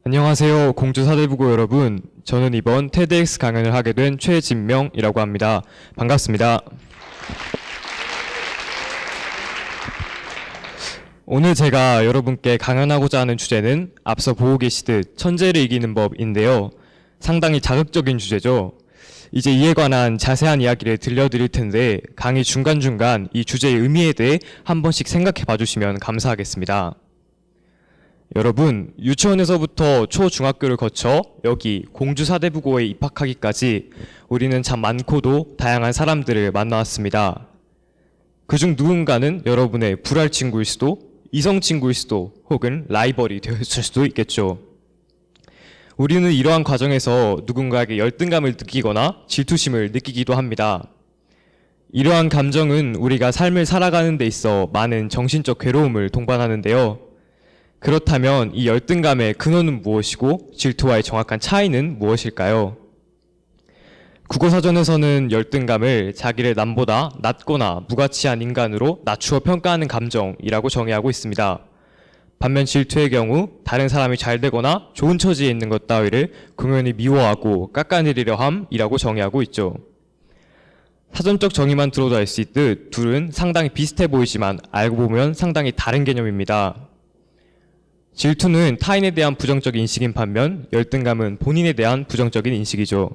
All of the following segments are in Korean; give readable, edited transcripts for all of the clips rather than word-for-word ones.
안녕하세요. 공주 사대부고 여러분. 저는 이번 TEDx 강연을 하게 된 최진명이라고 합니다. 반갑습니다. 오늘 제가 여러분께 강연하고자 하는 주제는 앞서 보고 계시듯 천재를 이기는 법인데요. 상당히 자극적인 주제죠. 이제 이에 관한 자세한 이야기를 들려드릴 텐데 강의 중간중간 이 주제의 의미에 대해 한 번씩 생각해 봐주시면 감사하겠습니다. 여러분, 유치원에서부터 초중학교를 거쳐 여기 공주사대부고에 입학하기까지 우리는 참 많고도 다양한 사람들을 만나왔습니다. 그중 누군가는 여러분의 불알 친구일 수도, 이성 친구일 수도, 혹은 라이벌이 되었을 수도 있겠죠. 우리는 이러한 과정에서 누군가에게 열등감을 느끼거나 질투심을 느끼기도 합니다. 이러한 감정은 우리가 삶을 살아가는 데 있어 많은 정신적 괴로움을 동반하는데요. 그렇다면 이 열등감의 근원은 무엇이고 질투와의 정확한 차이는 무엇일까요? 국어사전에서는 열등감을 자기를 남보다 낮거나 무가치한 인간으로 낮추어 평가하는 감정이라고 정의하고 있습니다. 반면 질투의 경우 다른 사람이 잘 되거나 좋은 처지에 있는 것 따위를 공연히 미워하고 깎아내리려 함이라고 정의하고 있죠. 사전적 정의만 들어도 알 수 있듯 둘은 상당히 비슷해 보이지만 알고 보면 상당히 다른 개념입니다. 질투는 타인에 대한 부정적인 인식인 반면 열등감은 본인에 대한 부정적인 인식이죠.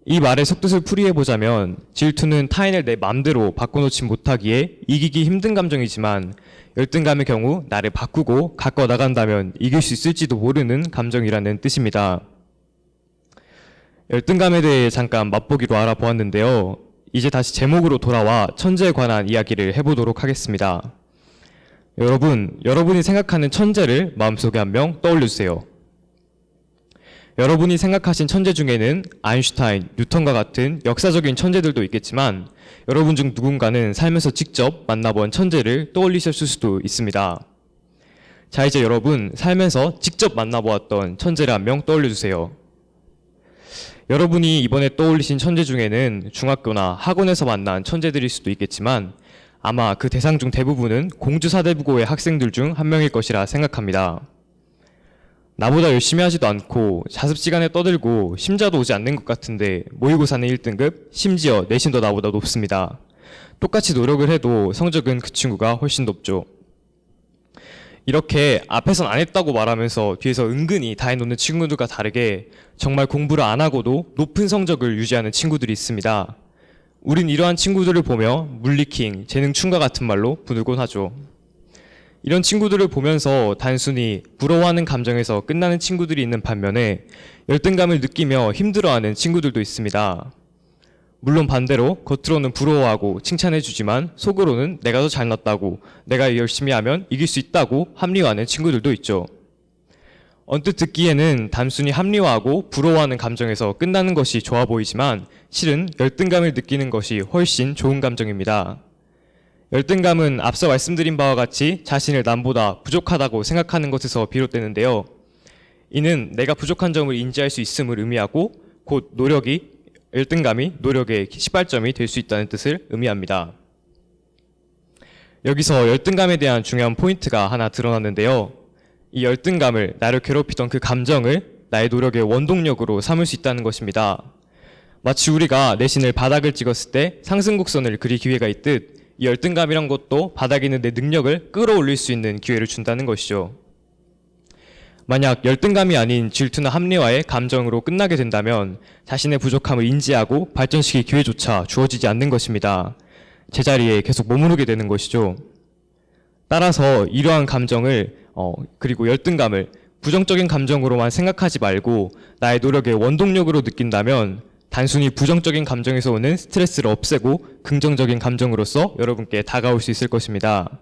이 말의 속뜻을 풀이해보자면 질투는 타인을 내 맘대로 바꿔놓지 못하기에 이기기 힘든 감정이지만 열등감의 경우 나를 바꾸고 가꿔 나간다면 이길 수 있을지도 모르는 감정이라는 뜻입니다. 열등감에 대해 잠깐 맛보기로 알아보았는데요. 이제 다시 제목으로 돌아와 천재에 관한 이야기를 해보도록 하겠습니다. 여러분이 생각하는 천재를 마음속에 한 명 떠올려주세요. 여러분이 생각하신 천재 중에는 아인슈타인, 뉴턴과 같은 역사적인 천재들도 있겠지만 여러분 중 누군가는 살면서 직접 만나본 천재를 떠올리셨을 수도 있습니다. 자, 이제 여러분 살면서 직접 만나보았던 천재를 한 명 떠올려주세요. 여러분이 이번에 떠올리신 천재 중에는 중학교나 학원에서 만난 천재들일 수도 있겠지만 아마 그 대상 중 대부분은 공주사대부고의 학생들 중 한 명일 것이라 생각합니다. 나보다 열심히 하지도 않고 자습 시간에 떠들고 심자도 오지 않는 것 같은데 모의고사는 1등급, 심지어 내신도 나보다 높습니다. 똑같이 노력을 해도 성적은 그 친구가 훨씬 높죠. 이렇게 앞에선 안 했다고 말하면서 뒤에서 은근히 다 해놓는 친구들과 다르게 정말 공부를 안 하고도 높은 성적을 유지하는 친구들이 있습니다. 우린 이러한 친구들을 보며 물리킹, 재능충과 같은 말로 부르곤 하죠. 이런 친구들을 보면서 단순히 부러워하는 감정에서 끝나는 친구들이 있는 반면에 열등감을 느끼며 힘들어하는 친구들도 있습니다. 물론 반대로 겉으로는 부러워하고 칭찬해주지만 속으로는 내가 더 잘났다고, 내가 열심히 하면 이길 수 있다고 합리화하는 친구들도 있죠. 언뜻 듣기에는 단순히 합리화하고 부러워하는 감정에서 끝나는 것이 좋아 보이지만 실은 열등감을 느끼는 것이 훨씬 좋은 감정입니다. 열등감은 앞서 말씀드린 바와 같이 자신을 남보다 부족하다고 생각하는 것에서 비롯되는데요. 이는 내가 부족한 점을 인지할 수 있음을 의미하고 곧 열등감이 노력의 시발점이 될 수 있다는 뜻을 의미합니다. 여기서 열등감에 대한 중요한 포인트가 하나 드러났는데요. 이 열등감을 나를 괴롭히던 그 감정을 나의 노력의 원동력으로 삼을 수 있다는 것입니다. 마치 우리가 내신을 바닥을 찍었을 때 상승곡선을 그릴 기회가 있듯 이 열등감이란 것도 바닥에 있는 내 능력을 끌어올릴 수 있는 기회를 준다는 것이죠. 만약 열등감이 아닌 질투나 합리화의 감정으로 끝나게 된다면 자신의 부족함을 인지하고 발전시킬 기회조차 주어지지 않는 것입니다. 제자리에 계속 머무르게 되는 것이죠. 따라서 이러한 감정을 그리고 열등감을 부정적인 감정으로만 생각하지 말고 나의 노력의 원동력으로 느낀다면 단순히 부정적인 감정에서 오는 스트레스를 없애고 긍정적인 감정으로서 여러분께 다가올 수 있을 것입니다.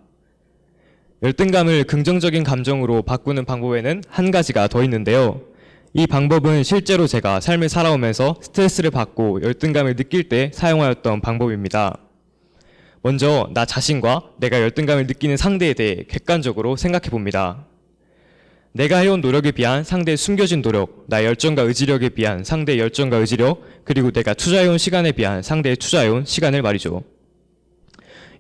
열등감을 긍정적인 감정으로 바꾸는 방법에는 한 가지가 더 있는데요. 이 방법은 실제로 제가 삶을 살아오면서 스트레스를 받고 열등감을 느낄 때 사용하였던 방법입니다. 먼저 나 자신과 내가 열등감을 느끼는 상대에 대해 객관적으로 생각해 봅니다. 내가 해온 노력에 비한 상대의 숨겨진 노력, 나의 열정과 의지력에 비한 상대의 열정과 의지력, 그리고 내가 투자해온 시간에 비한 상대의 투자해온 시간을 말이죠.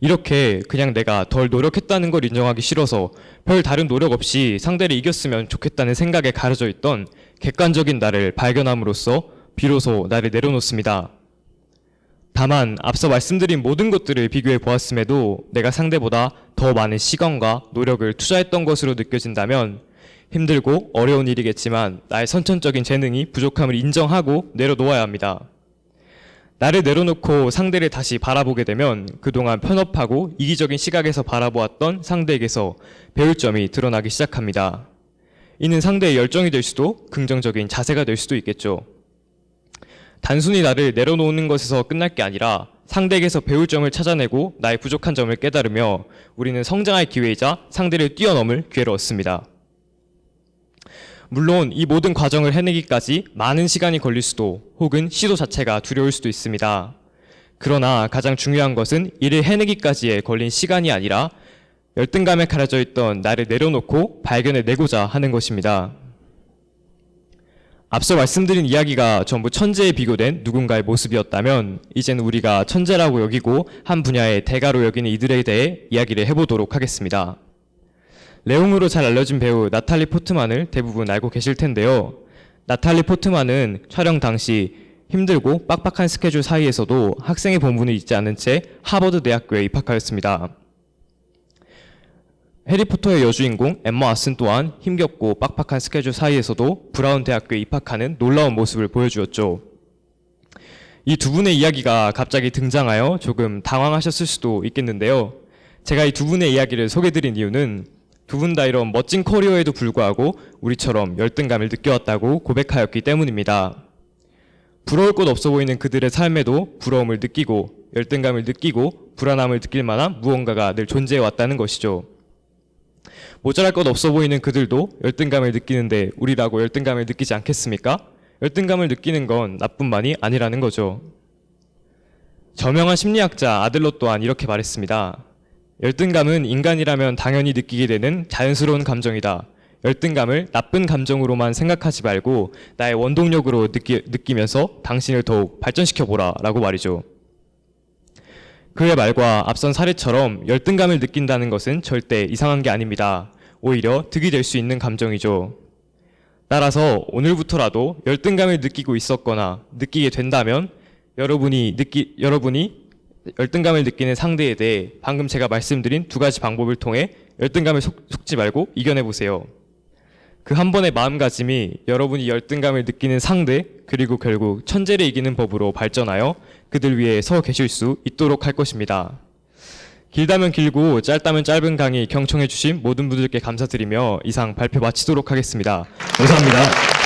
이렇게 그냥 내가 덜 노력했다는 걸 인정하기 싫어서 별 다른 노력 없이 상대를 이겼으면 좋겠다는 생각에 가려져 있던 객관적인 나를 발견함으로써 비로소 나를 내려놓습니다. 다만 앞서 말씀드린 모든 것들을 비교해 보았음에도 내가 상대보다 더 많은 시간과 노력을 투자했던 것으로 느껴진다면 힘들고 어려운 일이겠지만 나의 선천적인 재능이 부족함을 인정하고 내려놓아야 합니다. 나를 내려놓고 상대를 다시 바라보게 되면 그동안 편협하고 이기적인 시각에서 바라보았던 상대에게서 배울 점이 드러나기 시작합니다. 이는 상대의 열정이 될 수도 긍정적인 자세가 될 수도 있겠죠. 단순히 나를 내려놓는 것에서 끝날 게 아니라 상대에게서 배울 점을 찾아내고 나의 부족한 점을 깨달으며 우리는 성장할 기회이자 상대를 뛰어넘을 기회를 얻습니다. 물론 이 모든 과정을 해내기까지 많은 시간이 걸릴 수도 혹은 시도 자체가 두려울 수도 있습니다. 그러나 가장 중요한 것은 이를 해내기까지에 걸린 시간이 아니라 열등감에 가려져 있던 나를 내려놓고 발견해내고자 하는 것입니다. 앞서 말씀드린 이야기가 전부 천재에 비교된 누군가의 모습이었다면 이제는 우리가 천재라고 여기고 한 분야의 대가로 여기는 이들에 대해 이야기를 해보도록 하겠습니다. 내용으로 잘 알려진 배우 나탈리 포트만을 대부분 알고 계실 텐데요. 나탈리 포트만은 촬영 당시 힘들고 빡빡한 스케줄 사이에서도 학생의 본분을 잊지 않은 채 하버드 대학교에 입학하였습니다. 해리포터의 여주인공 엠마 왓슨 또한 힘겹고 빡빡한 스케줄 사이에서도 브라운 대학교에 입학하는 놀라운 모습을 보여주었죠. 이 두 분의 이야기가 갑자기 등장하여 조금 당황하셨을 수도 있겠는데요. 제가 이 두 분의 이야기를 소개드린 이유는 두 분 다 이런 멋진 커리어에도 불구하고 우리처럼 열등감을 느껴왔다고 고백하였기 때문입니다. 부러울 것 없어 보이는 그들의 삶에도 부러움을 느끼고 열등감을 느끼고 불안함을 느낄 만한 무언가가 늘 존재해왔다는 것이죠. 모자랄 것 없어 보이는 그들도 열등감을 느끼는데 우리라고 열등감을 느끼지 않겠습니까? 열등감을 느끼는 건 나뿐만이 아니라는 거죠. 저명한 심리학자 아들러 또한 이렇게 말했습니다. 열등감은 인간이라면 당연히 느끼게 되는 자연스러운 감정이다. 열등감을 나쁜 감정으로만 생각하지 말고 나의 원동력으로 느끼면서 당신을 더욱 발전시켜보라 라고 말이죠. 그의 말과 앞선 사례처럼 열등감을 느낀다는 것은 절대 이상한 게 아닙니다. 오히려 득이 될 수 있는 감정이죠. 따라서 오늘부터라도 열등감을 느끼고 있었거나 느끼게 된다면 여러분이 열등감을 느끼는 상대에 대해 방금 제가 말씀드린 두 가지 방법을 통해 열등감을 속지 말고 이겨내보세요. 그 한 번의 마음가짐이 여러분이 열등감을 느끼는 상대 그리고 결국 천재를 이기는 법으로 발전하여 그들 위에 서 계실 수 있도록 할 것입니다. 길다면 길고 짧다면 짧은 강의 경청해 주신 모든 분들께 감사드리며 이상 발표 마치도록 하겠습니다. 감사합니다.